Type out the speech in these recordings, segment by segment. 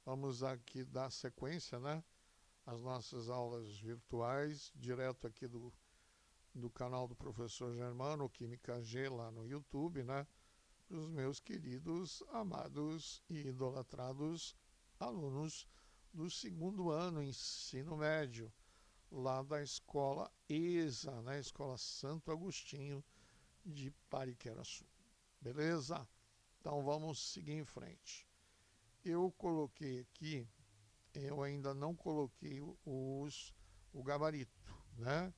Vamos aqui dar sequência, né, às nossas aulas virtuais, direto aqui do canal do professor Germano, Química G, lá no YouTube, né, para os meus queridos, amados e idolatrados alunos do segundo ano ensino médio, lá da escola ESA, né, Escola Santo Agostinho de Pariqueraçu. Beleza? Então vamos seguir em frente. Eu coloquei aqui, eu ainda não coloquei o gabarito, né?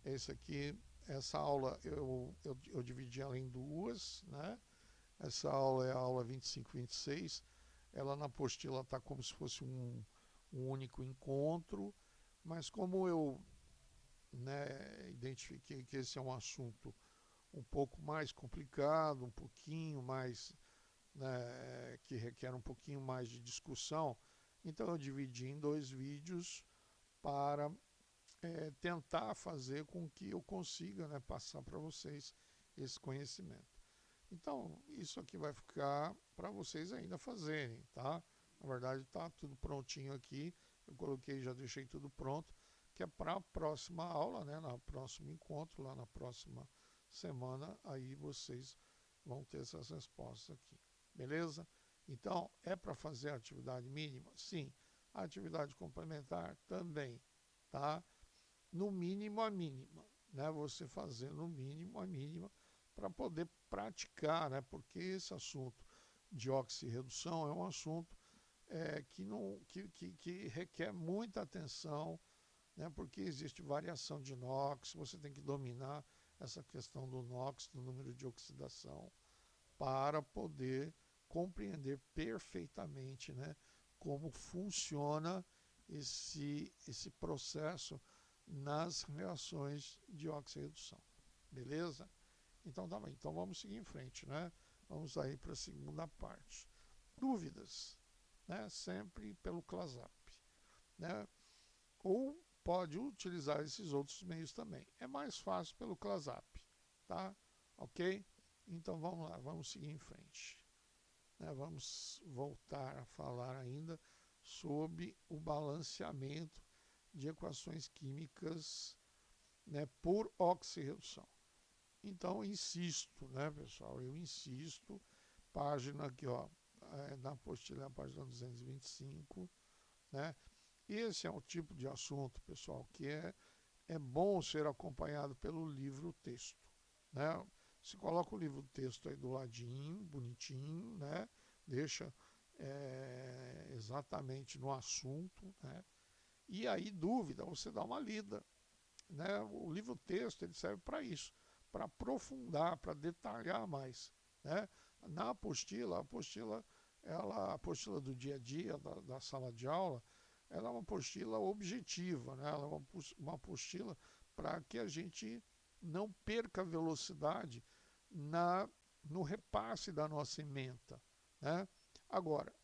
Esse aqui, essa aula eu dividi ela em duas, né? Essa aula é a aula 25 e 26. Ela na apostila está como se fosse um único encontro, mas como eu, né, identifiquei que esse é um assunto um pouco mais complicado, um pouquinho mais, né, que requer um pouquinho mais de discussão, então eu dividi em dois vídeos para tentar fazer com que eu consiga, né, passar para vocês esse conhecimento. Então isso aqui vai ficar para vocês ainda fazerem, tá? Na verdade está tudo prontinho aqui, eu coloquei, já deixei tudo pronto, que é para a próxima aula, né, no próximo encontro, lá na próxima semana, aí vocês vão ter essas respostas aqui, beleza? Então, é para fazer a atividade mínima? Sim. A atividade complementar também, tá? No mínimo a mínima, né? Você fazer no mínimo a mínima para poder praticar, né? Porque esse assunto de oxirredução é um assunto que requer muita atenção, né? Porque existe variação de NOx, você tem que dominar essa questão do NOx, do número de oxidação, para poder compreender perfeitamente, né, como funciona esse processo nas reações de oxirredução. Beleza? Então tá bem. Então vamos seguir em frente, né? Vamos aí para a segunda parte. Dúvidas, né? Sempre pelo ClaSap, né? Ou pode utilizar esses outros meios também. É mais fácil pelo ClaSap, tá? Ok? Então vamos lá, vamos seguir em frente. Né, vamos voltar a falar ainda sobre o balanceamento de equações químicas, né, por oxirredução. Então insisto, né, pessoal, eu insisto, página aqui, ó, na apostila, a página 225, né? Esse é um tipo de assunto, pessoal, que é bom ser acompanhado pelo livro-texto, né? Você coloca o livro-texto aí do ladinho, bonitinho, né? Deixa exatamente no assunto, né? E aí, dúvida, você dá uma lida, né? O livro-texto ele serve para isso, para aprofundar, para detalhar mais, né? Na apostila, a apostila do dia a dia, da sala de aula, ela é uma apostila objetiva, né? Ela é uma apostila para que a gente não perca velocidade no repasse da nossa ementa, né? Agora,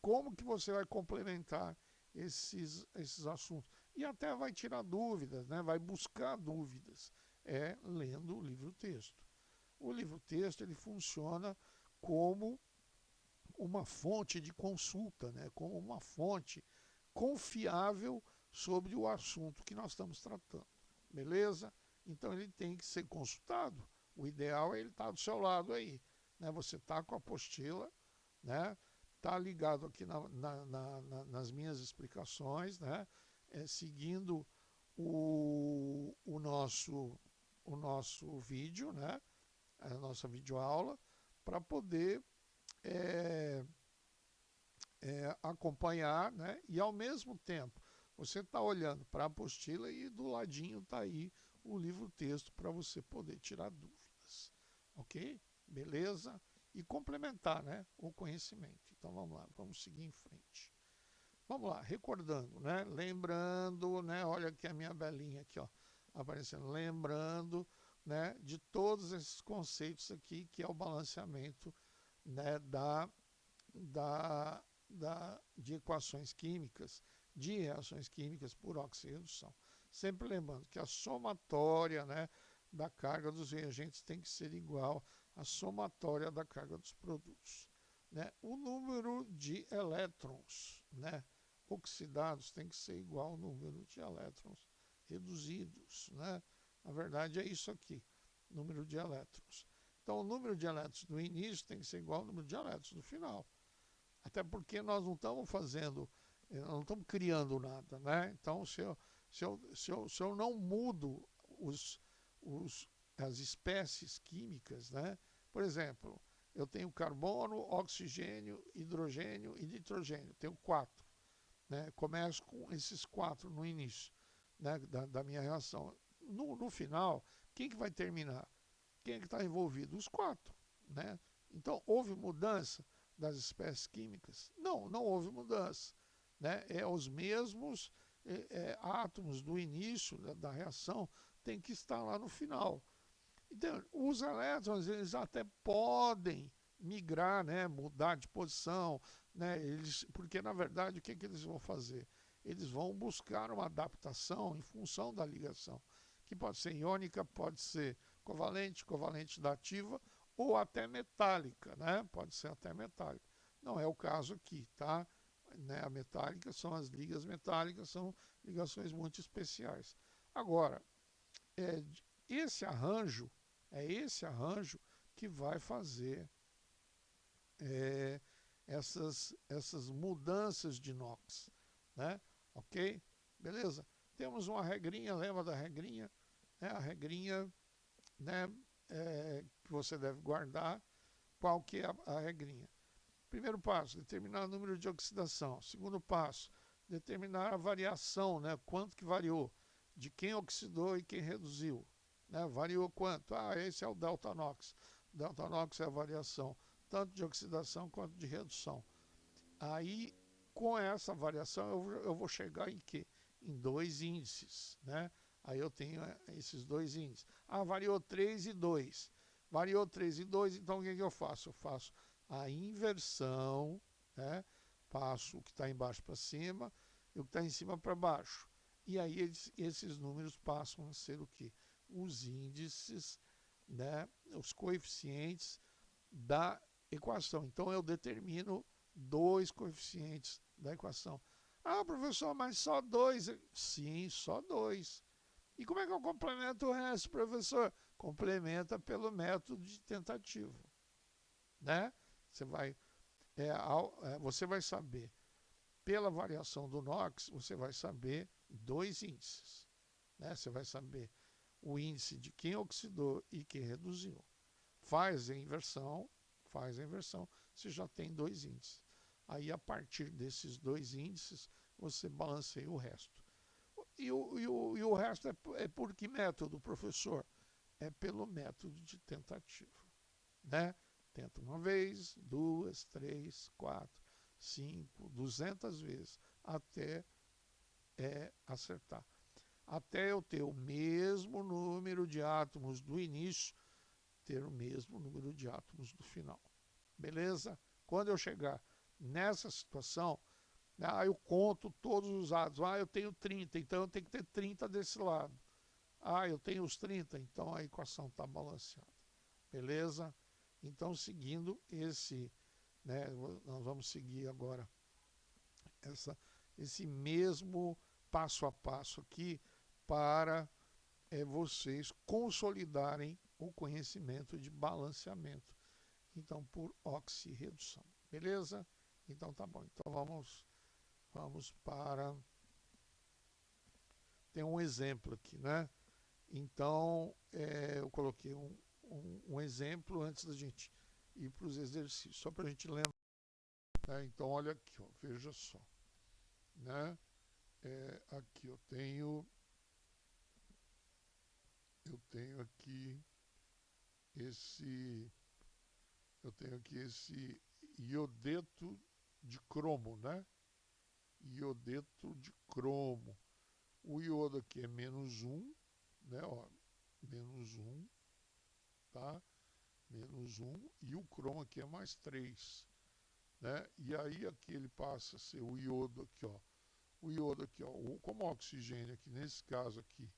como que você vai complementar esses assuntos? E até vai tirar dúvidas, né? Vai buscar dúvidas, lendo o livro-texto. O livro-texto ele funciona como uma fonte de consulta, né? Como uma fonte confiável sobre o assunto que nós estamos tratando, beleza? Então ele tem que ser consultado. O ideal é ele estar do seu lado aí, né? Você está com a apostila, né? Está ligado aqui nas minhas explicações, né? Seguindo o nosso vídeo, né? A nossa videoaula, para poder acompanhar, né? E ao mesmo tempo você está olhando para a apostila e do ladinho está aí o livro-texto para você poder tirar dúvidas, ok? Beleza? E complementar, né, o conhecimento. Então vamos lá, vamos seguir em frente. Vamos lá, recordando, né? Lembrando, né? Olha aqui a minha belinha aqui, ó, aparecendo. Lembrando, né, de todos esses conceitos aqui que é o balanceamento, né, de equações químicas, de reações químicas por oxirredução. Sempre lembrando que a somatória, né, da carga dos reagentes tem que ser igual à somatória da carga dos produtos, né? O número de elétrons, né, oxidados tem que ser igual ao número de elétrons reduzidos, né? Na verdade é isso aqui, número de elétrons. Então o número de elétrons do início tem que ser igual ao número de elétrons do final. Até porque nós não estamos fazendo, não estamos criando nada, né? Então se eu não mudo as espécies químicas, né? Por exemplo, eu tenho carbono, oxigênio, hidrogênio e nitrogênio, tenho 4. Né? Começo com esses 4 no início, né, da minha reação. No final, quem que vai terminar? Quem é que está envolvido? Os 4. Né? Então, houve mudança das espécies químicas? Não, não houve mudança. Né? Os mesmos átomos do início da reação tem que estar lá no final. Então, os elétrons, eles até podem migrar, né, mudar de posição, né, porque na verdade o que eles vão fazer? Eles vão buscar uma adaptação em função da ligação, que pode ser iônica, pode ser covalente, covalente dativa ou até metálica, né? Pode ser até metálica. Não é o caso aqui, tá? Né, a metálica são as ligas metálicas, são ligações muito especiais. Agora, esse arranjo que vai fazer essas mudanças de NOx, né? Ok? Beleza? Temos uma regrinha, lembra da regrinha? A regrinha, né, que você deve guardar. Qual que é a regrinha? Primeiro passo, determinar o número de oxidação. Segundo passo, determinar a variação, né? Quanto que variou, de quem oxidou e quem reduziu. Né? Variou quanto? Esse é o delta NOx. Delta NOx é a variação tanto de oxidação quanto de redução. Aí, com essa variação, eu vou chegar em quê? Em 2 índices, né? Aí eu tenho esses 2 índices. Variou 3 e 2. Variou 3 e 2, então o que eu faço? Eu faço a inversão, né? Passo o que está embaixo para cima e o que está em cima para baixo. E aí esses números passam a ser o quê? Os índices, né? Os coeficientes da equação. Então eu determino 2 coeficientes da equação. Professor, mas só 2? Sim, só 2. E como é que eu complemento o resto, professor? Complementa pelo método de tentativa. Né? Você vai saber, pela variação do NOx, você vai saber 2 índices. Né? Você vai saber o índice de quem oxidou e quem reduziu. Faz a inversão, você já tem 2 índices. Aí, a partir desses 2 índices, você balanceia o resto. E o resto é por que método, professor? É pelo método de tentativa. Né? Tenta uma vez, 2, 3, 4, 5, 200 vezes, até acertar. Até eu ter o mesmo número de átomos do início, ter o mesmo número de átomos do final. Beleza? Quando eu chegar nessa situação, eu conto todos os átomos. Eu tenho 30, então eu tenho que ter 30 desse lado. Eu tenho os 30, então a equação está balanceada. Beleza? Então, seguindo esse, né, nós vamos seguir agora esse mesmo passo a passo aqui para vocês consolidarem o conhecimento de balanceamento. Então, por oxirredução. Beleza? Então, tá bom. Então, vamos para... Tem um exemplo aqui, né? Então, eu coloquei um exemplo antes da gente ir para os exercícios, só para a gente lembrar. Né? Então, olha aqui, ó, veja só. Né? Aqui eu tenho aqui esse iodeto de cromo, né? Iodeto de cromo. O iodo aqui é -1, né? Ó, -1, tá? -1, e o cromo aqui é +3, né? E aí aqui ele passa a ser o iodo aqui, ó. O iodo aqui, ó, como oxigênio aqui, nesse caso aqui,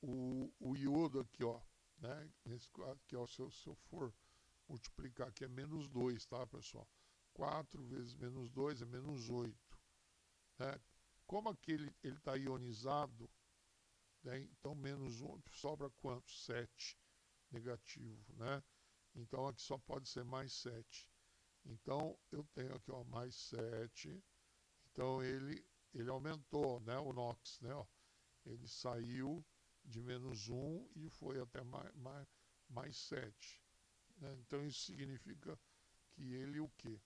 o iodo aqui, ó, né? Aqui, ó, se eu for multiplicar aqui é menos 2, tá, pessoal? 4 vezes menos 2 é menos 8, né? Como aqui ele está ionizado, né? Então menos 1 sobra quanto? 7 negativo, né? Então aqui só pode ser mais 7. Então eu tenho aqui, ó, mais 7. Então ele aumentou, né, o NOx, né, ó. Ele saiu de menos 1 e foi até mais 7. Né? Então isso significa que ele o quê?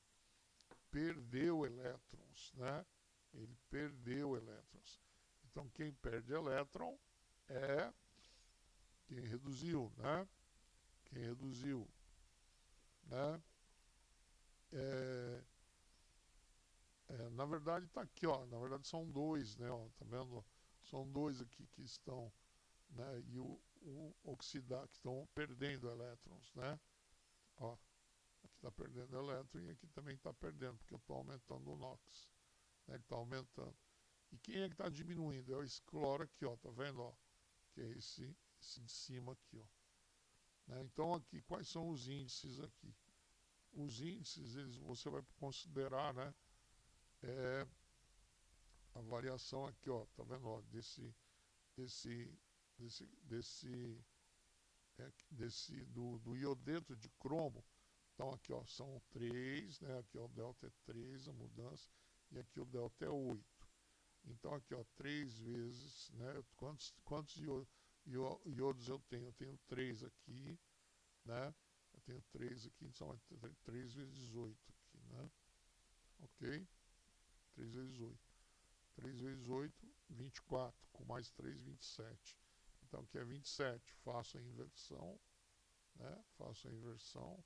Perdeu elétrons, né? Ele perdeu elétrons. Então quem perde elétron é quem reduziu, né? Quem reduziu, né? Na verdade está aqui, ó. Na verdade são dois, né? Ó, tá vendo? São dois aqui que estão, né? E o oxidar, que estão perdendo elétrons, né? Ó, aqui está perdendo elétron e aqui também está perdendo, porque eu estou aumentando o NOx, né? Ele está aumentando. E quem é que está diminuindo? É esse cloro aqui, ó, tá vendo, ó? Que é esse de cima aqui, ó. Né? Então aqui, quais são os índices aqui? Os índices, você vai considerar, né? A variação aqui, ó, tá vendo, ó, do iodeto de cromo. Então aqui, ó, são 3, né? Aqui, ó, o delta é 3, a mudança, e aqui o delta é 8. Então aqui, ó, 3 vezes, né? Quantos iodos eu tenho? Eu tenho 3 aqui, né? Eu tenho 3 aqui, então é 3 vezes 8 aqui, né? Ok? 3 vezes 8. 3 vezes 8, 24. Com mais 3, 27. Então aqui é 27. Faço a inversão, né? Faço a inversão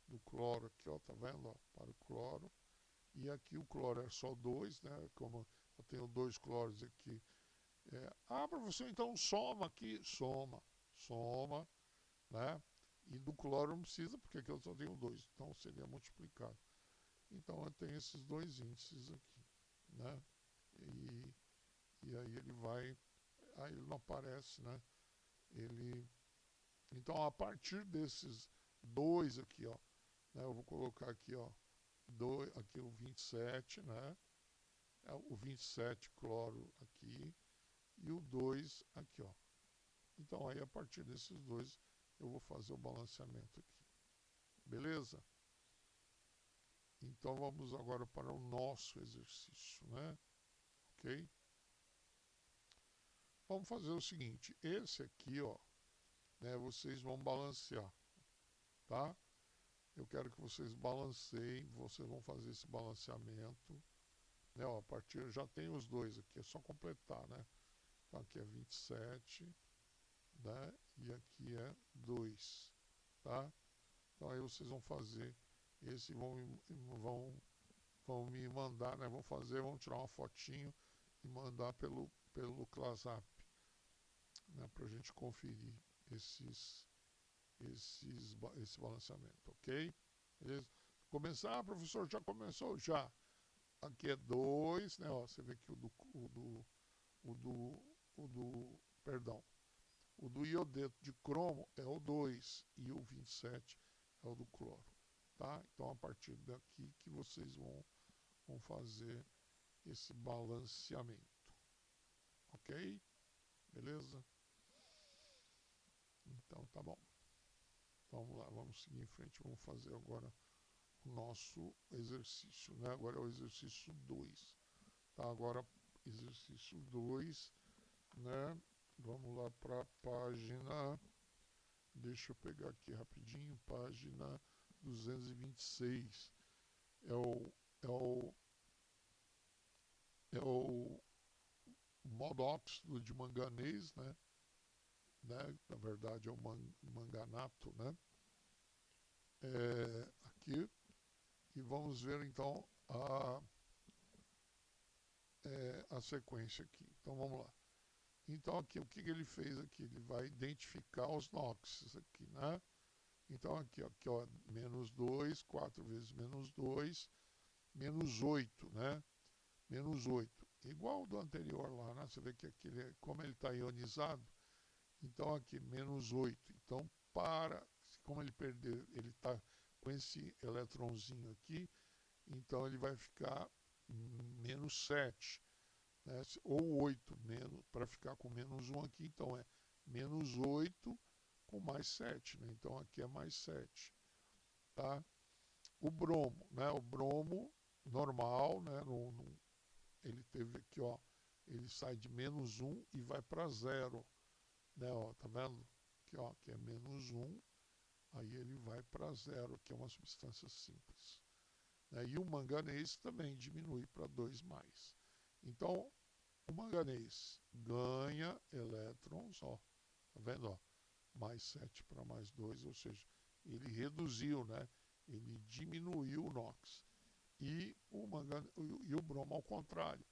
do cloro aqui, ó, tá vendo? Ó, para o cloro. E aqui o cloro é só 2, né? Como eu tenho 2 cloros aqui. Professor, então soma aqui. Soma, né? E do cloro não precisa, porque aqui eu só tenho 2. Então seria multiplicado. Então eu tenho esses dois índices aqui, né? E aí ele vai, aí ele não aparece, né? Então a partir desses dois aqui, ó, né? Eu vou colocar aqui, ó, aqui o 27, né? O 27 cloro aqui e o 2 aqui, ó. Então aí a partir desses dois eu vou fazer o balanceamento aqui. Beleza? Então vamos agora para o nosso exercício, né? Ok? Vamos fazer o seguinte, esse aqui, ó, né, vocês vão balancear, tá? Eu quero que vocês balanceiem, vocês vão fazer esse balanceamento, né? Ó, a partir, já tem os dois aqui, é só completar, né? Então aqui é 27, né? E aqui é 2, tá? Então aí vocês vão fazer esse, vão me mandar, né? Vão tirar uma fotinho e mandar pelo ClassApp, né? Para a gente conferir esse balanceamento, ok? Beleza? Começar, professor, já começou? Já. Aqui é 2, né? Ó, você vê que perdão, o do iodeto de cromo é o 2 e o 27 é o do cloro, tá? Então, a partir daqui que vocês vão fazer esse balanceamento, ok? Beleza? Então, tá bom. Vamos lá, vamos seguir em frente, vamos fazer agora o nosso exercício, né? Agora é o exercício 2, tá? Agora, exercício 2, né? Vamos lá para a página, deixa eu pegar aqui rapidinho, página 226. É o modo óxido de manganês, né? Na verdade é o manganato, né? Aqui, e vamos ver então a sequência aqui. Então vamos lá. Então aqui, o que ele fez aqui? Ele vai identificar os NOx aqui, né? Então aqui, ó, menos 2, 4 vezes menos 2, menos 8, né? Menos 8. Igual do anterior lá, né? Você vê que aqui, como ele está ionizado, Então aqui, menos 8. Então, como ele perder, ele está com esse elétronzinho aqui, então ele vai ficar menos 7, né? Ou 8, para ficar com menos 1 aqui, então é menos 8 com mais 7, né? Então aqui é mais 7, tá? O bromo, né? O bromo normal, né? Ele teve aqui, ó, ele sai de menos 1 e vai para 0, né? Ó, tá vendo? Aqui, ó, que é menos 1, aí ele vai para 0, que é uma substância simples, né? E o manganês também diminui para 2 mais. Então, o manganês ganha elétrons, ó, tá vendo, ó? Mais 7 para mais 2, ou seja, ele reduziu, né? Ele diminuiu o NOx. E o bromo ao contrário.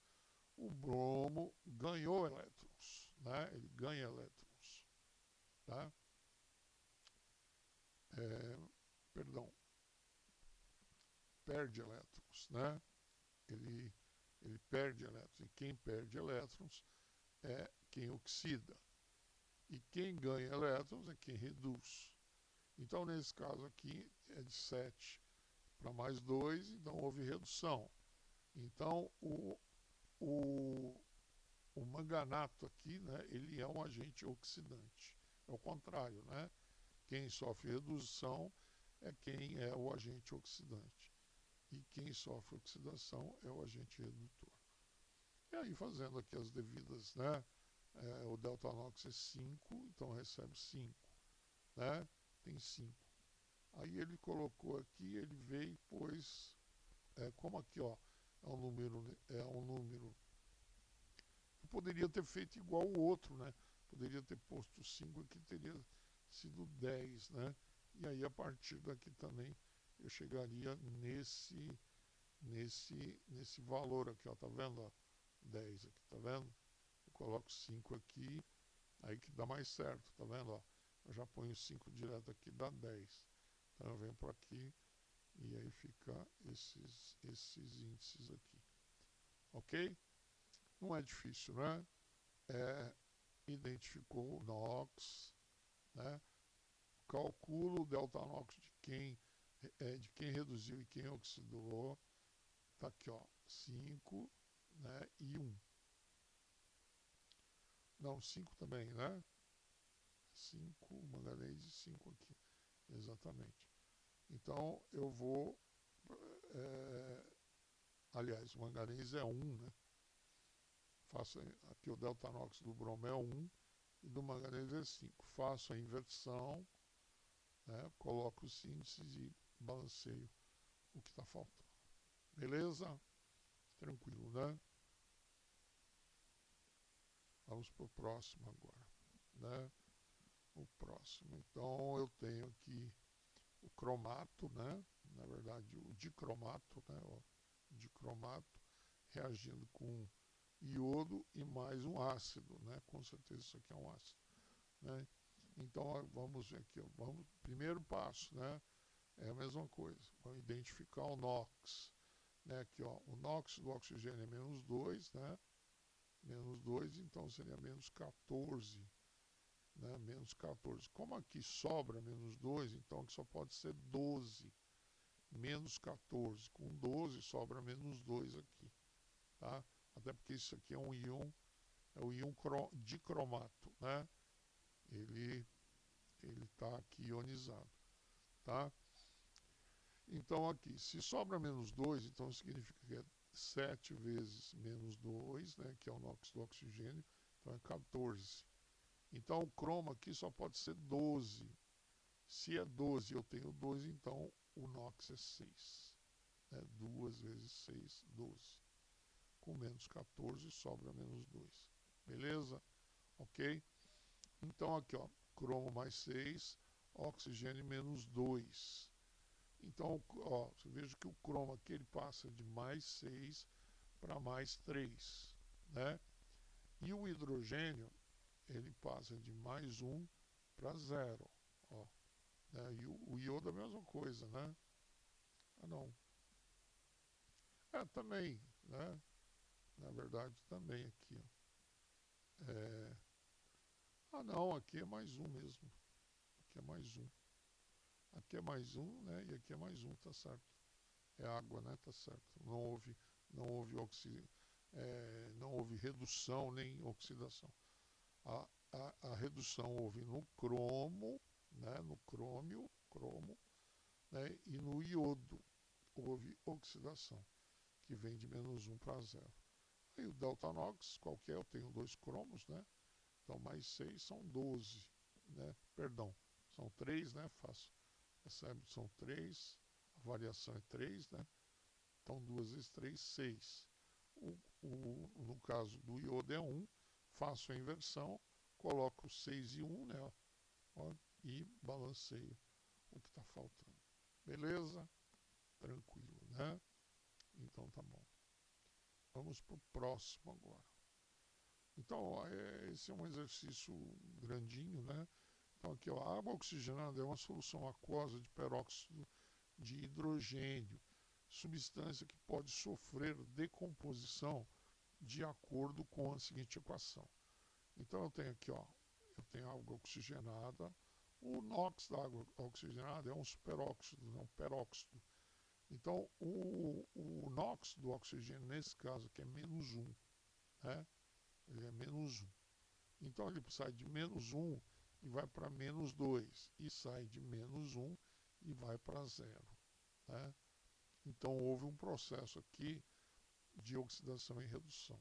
O bromo ganhou elétrons, né? Ele ganha elétrons, tá? Perdão, perde elétrons, né? Ele, ele perde elétrons. E quem perde elétrons é quem oxida. E quem ganha elétrons é quem reduz. Então, nesse caso aqui, é de 7 para mais 2, então houve redução. Então, o manganato aqui, né, ele é um agente oxidante. É o contrário, né? Quem sofre redução é quem é o agente oxidante. E quem sofre oxidação é o agente redutor. E aí, fazendo aqui as devidas, né? O delta NOx é 5, então recebe 5, né? Tem 5. Aí ele colocou aqui, ele veio e pôs, como aqui, ó, é um número, eu poderia ter feito igual o outro, né? Poderia ter posto 5 aqui, teria sido 10, né? E aí a partir daqui também eu chegaria nesse valor aqui, ó, tá vendo? Ó, 10 aqui, tá vendo? Eu coloco 5 aqui, aí que dá mais certo, tá vendo? Ó, eu já ponho 5 direto aqui, dá 10. Então eu venho por aqui e aí fica esses índices aqui, ok? Não é difícil, né? Identificou o NOx, né? Calcula o delta NOx de quem reduziu e quem oxidou. Tá aqui, ó, 5, né? E 1. Não, 5 também, né? 5, manganês e 5 aqui. Exatamente. Então eu vou. Aliás, o manganês é 1, né? Faço aqui o delta NOx do bromo é 1 e do manganês é 5. Faço a inversão, né? Coloco os índices e balanceio o que está faltando. Beleza? Tranquilo, né? Vamos para o próximo agora, né? O próximo. Então eu tenho aqui o cromato, né? Na verdade, o dicromato, né? O dicromato reagindo com iodo e mais um ácido, né? Com certeza isso aqui é um ácido, né? Então vamos ver aqui, vamos, primeiro passo, né? É a mesma coisa, vamos identificar o NOx, né? Aqui, ó, o NOx do oxigênio é menos 2, né? Menos 2, então seria menos 14, né? Menos 14. Como aqui sobra menos 2, então aqui só pode ser 12, menos 14. Com 12 sobra menos 2 aqui, tá? Até porque isso aqui é um íon, é o íon dicromato, né? Ele está aqui ionizado, tá? Então aqui, se sobra menos 2, então significa que é 7 vezes menos 2, né? Que é o NOx do oxigênio, então é 14. Então o cromo aqui só pode ser 12. Se é 12 eu tenho 2, então o NOx é 6. Né? 2 vezes 6, 12. Com menos 14 sobra menos 2. Beleza? Ok? Então aqui, ó, cromo mais 6, oxigênio menos 2. Então, ó, você veja que o cromo aqui ele passa de mais 6 para mais 3, né? E o hidrogênio ele passa de mais 1 para 0, ó. Né? E o iodo é a mesma coisa, né? Ah, não. Também, né? Na verdade, também aqui, ó. Ah, não, aqui é mais um mesmo. Aqui é mais um. Aqui é mais um, né? E aqui é mais um, tá certo. É água, né? Tá certo. Não houve não houve redução nem oxidação. A redução houve no cromo, né? No cromo, né? E no iodo houve oxidação, que vem de -1 para 0. Aí o delta NOx, qualquer, eu tenho 2 cromos, né? Então mais 6 são 12, né? Perdão, são 3, né? Faço. Percebe? São 3, a variação é 3, né? Então 2 vezes 3, 6. No caso do iodo é 1, faço a inversão, coloco 6 e 1, né? Ó, e balanceio o que está faltando. Beleza? Tranquilo, né? Então tá bom. Vamos para o próximo agora. Então, esse é um exercício grandinho, né? Então aqui, ó, a água oxigenada é uma solução aquosa de peróxido de hidrogênio, substância que pode sofrer decomposição de acordo com a seguinte equação. Então eu tenho aqui, ó, eu tenho água oxigenada, o NOx da água oxigenada é um superóxido, não um peróxido. Então o NOx do oxigênio, nesse caso aqui, é -1, né? Ele é -1. Então ele sai de -1 e vai para -2, e sai de -1 e vai para 0, né? Então houve um processo aqui de oxidação e redução,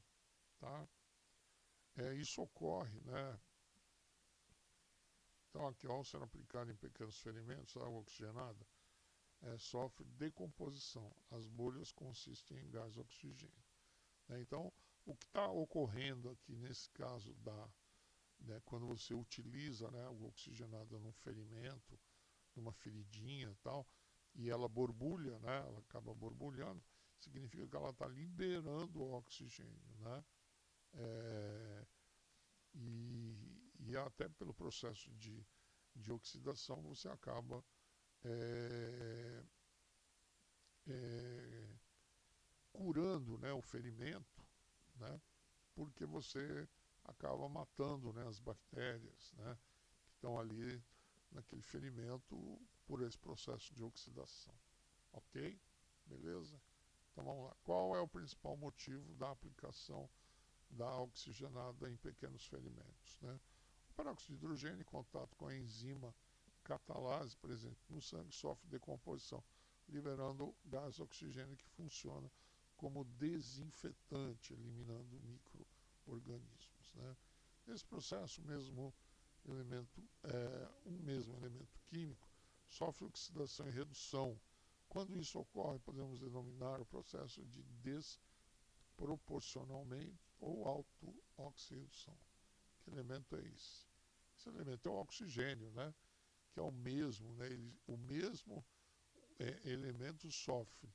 tá? Isso ocorre, né? Então aqui, ao ser aplicado em pequenos ferimentos, a água oxigenada sofre decomposição. As bolhas consistem em gás oxigênio, né? Então o que está ocorrendo aqui nesse caso né, quando você utiliza, né, água oxigenada num ferimento, numa feridinha e tal, e ela borbulha, né, ela acaba borbulhando, significa que ela está liberando o oxigênio, né? E até pelo processo de oxidação você acaba curando, né, o ferimento, né, porque você acaba matando, né, as bactérias, né, que estão ali naquele ferimento por esse processo de oxidação. Ok? Beleza? Então vamos lá. Qual é o principal motivo da aplicação da oxigenada em pequenos ferimentos, né? O peróxido de hidrogênio, em contato com a enzima catalase presente no sangue, sofre decomposição, liberando gás oxigênio que funciona como desinfetante, eliminando micro-organismos, né? Esse processo, um mesmo elemento químico, sofre oxidação e redução. Quando isso ocorre, podemos denominar o processo de desproporcionalmente ou autooxidação. Que elemento é esse? Esse elemento é o oxigênio, né? Que é o mesmo, né? O mesmo elemento sofre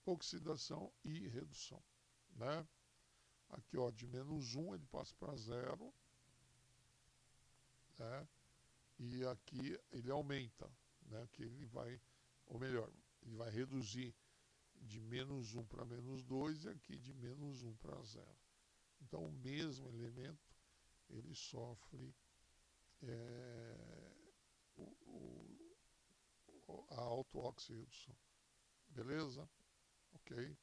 oxidação e redução, né? Aqui, ó, de -1 ele passa para 0, né? E aqui ele aumenta, né? Que ele vai, ou melhor, ele vai reduzir de -1 para -2 e aqui de -1 para 0. Então o mesmo elemento ele sofre a autooxidação. Beleza? Ok?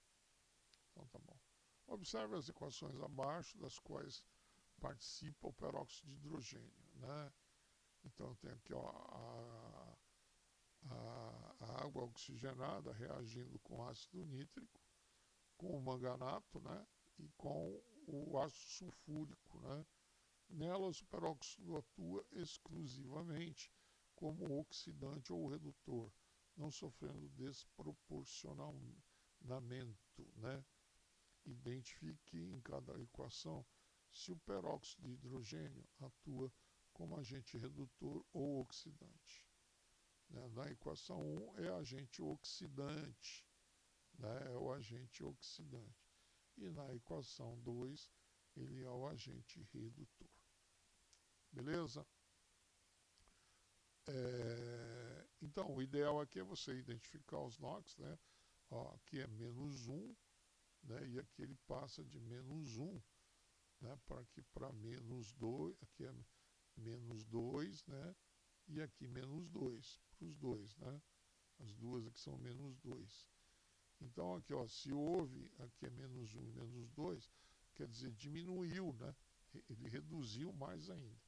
Então tá bom. Observe as equações abaixo, das quais participa o peróxido de hidrogênio, né? Então tem aqui, ó, a água oxigenada reagindo com ácido nítrico, com o manganato, né? E com o ácido sulfúrico, né? Nelas o peróxido atua exclusivamente como oxidante ou redutor, não sofrendo desproporcionamento, né? Identifique em cada equação se o peróxido de hidrogênio atua como agente redutor ou oxidante. Né? Na equação 1 é agente oxidante, né? É o agente oxidante. E na equação 2 ele é o agente redutor. Beleza? Então, o ideal aqui é você identificar os NOx, né? Ó, aqui é -1, né? E aqui ele passa de -1, né? Para aqui para -2, aqui é menos 2, né? E aqui menos 2, para os dois, né? As duas aqui são menos 2. Então aqui, ó, se houve, aqui é menos 1 e menos 2, quer dizer, diminuiu, né? Ele reduziu mais ainda,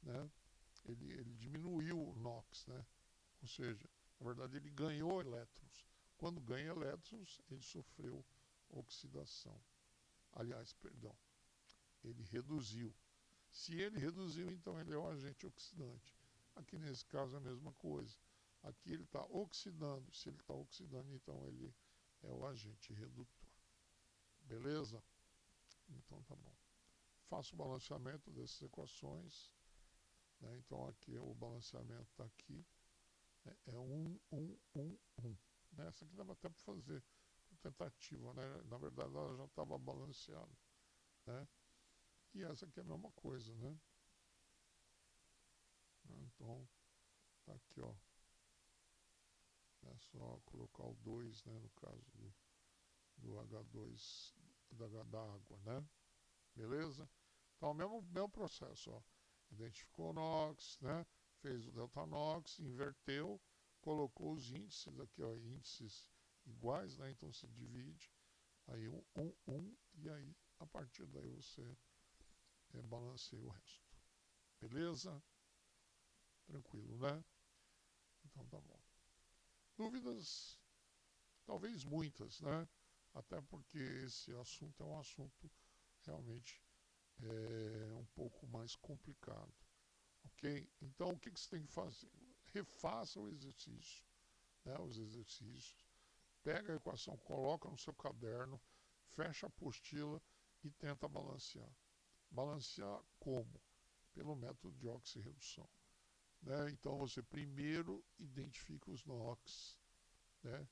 né? Ele diminuiu o NOx, né? Ou seja, na verdade ele ganhou elétrons. Quando ganha elétrons, ele sofreu oxidação. Aliás, perdão, ele reduziu. Se ele reduziu, então ele é o agente oxidante. Aqui nesse caso é a mesma coisa. Aqui ele está oxidando. Se ele está oxidando, então ele é o agente redutor. Beleza? Então tá bom. Faço o balanceamento dessas equações. Né? Então aqui o balanceamento está aqui. É 1, 1, 1, 1. Essa aqui dava até para fazer tentativa, né? Na verdade ela já estava balanceada, né? E essa aqui é a mesma coisa, né? Então tá aqui, ó. É só colocar o 2, né? No caso do H2 da água, né? Beleza? Então mesmo processo, ó. Identificou o NOx, né? Fez o delta NOx, inverteu, colocou os índices aqui, ó, índices iguais, né? Então se divide, aí 1, 1, e aí a partir daí você balanceia o resto. Beleza? Tranquilo, né? Então tá bom. Dúvidas? Talvez muitas, né? Até porque esse assunto é um assunto realmente um pouco mais complicado. Ok? Então o que você tem que fazer? Refaça o exercício, né? Os exercícios. Pega a equação, coloca no seu caderno, fecha a apostila e tenta balancear. Balancear como? Pelo método de oxirredução. Né? Então você primeiro identifica os NOx, né?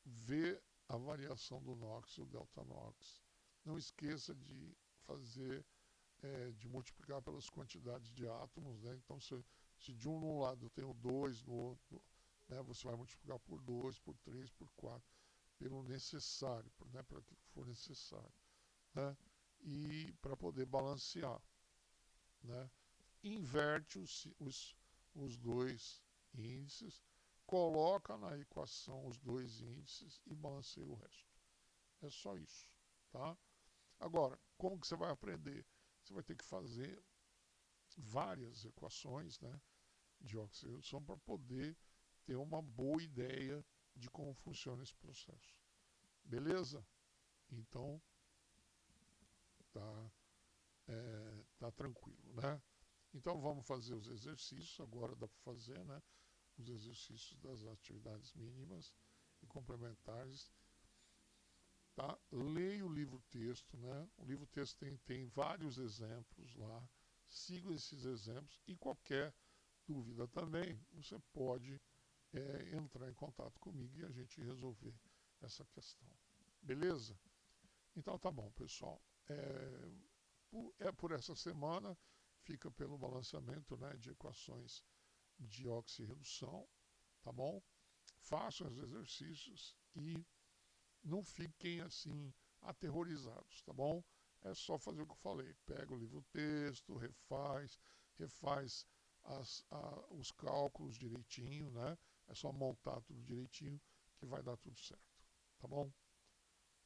Vê a variação do NOx, o delta NOx. Não esqueça de fazer, de multiplicar pelas quantidades de átomos, né? Então se de um lado eu tenho 2, no outro, né, você vai multiplicar por 2, por 3, por 4, pelo necessário, né, para aquilo que for necessário, né? E para poder balancear, né? Inverte os dois índices, coloca na equação os dois índices e balanceia o resto. É só isso, tá? Agora, como que você vai aprender? Você vai ter que fazer várias equações, né, de oxirredução para poder ter uma boa ideia de como funciona esse processo. Beleza? Então, tá tranquilo, né? Então vamos fazer os exercícios, agora dá para fazer, né? Os exercícios das atividades mínimas e complementares. Tá? Leia o livro-texto, né? O livro-texto tem vários exemplos lá. Siga esses exemplos e qualquer dúvida também, você pode entrar em contato comigo e a gente resolver essa questão. Beleza? Então tá bom, pessoal. Por essa semana, fica pelo balanceamento, né, de equações de oxirredução, tá bom? Façam os exercícios e não fiquem assim aterrorizados, tá bom? É só fazer o que eu falei. Pega o livro-texto, refaz os cálculos direitinho, né? É só montar tudo direitinho que vai dar tudo certo, tá bom?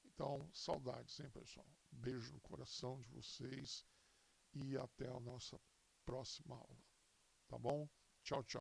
Então, saudades, hein, pessoal? Beijo no coração de vocês e até a nossa próxima aula, tá bom? Tchau, tchau.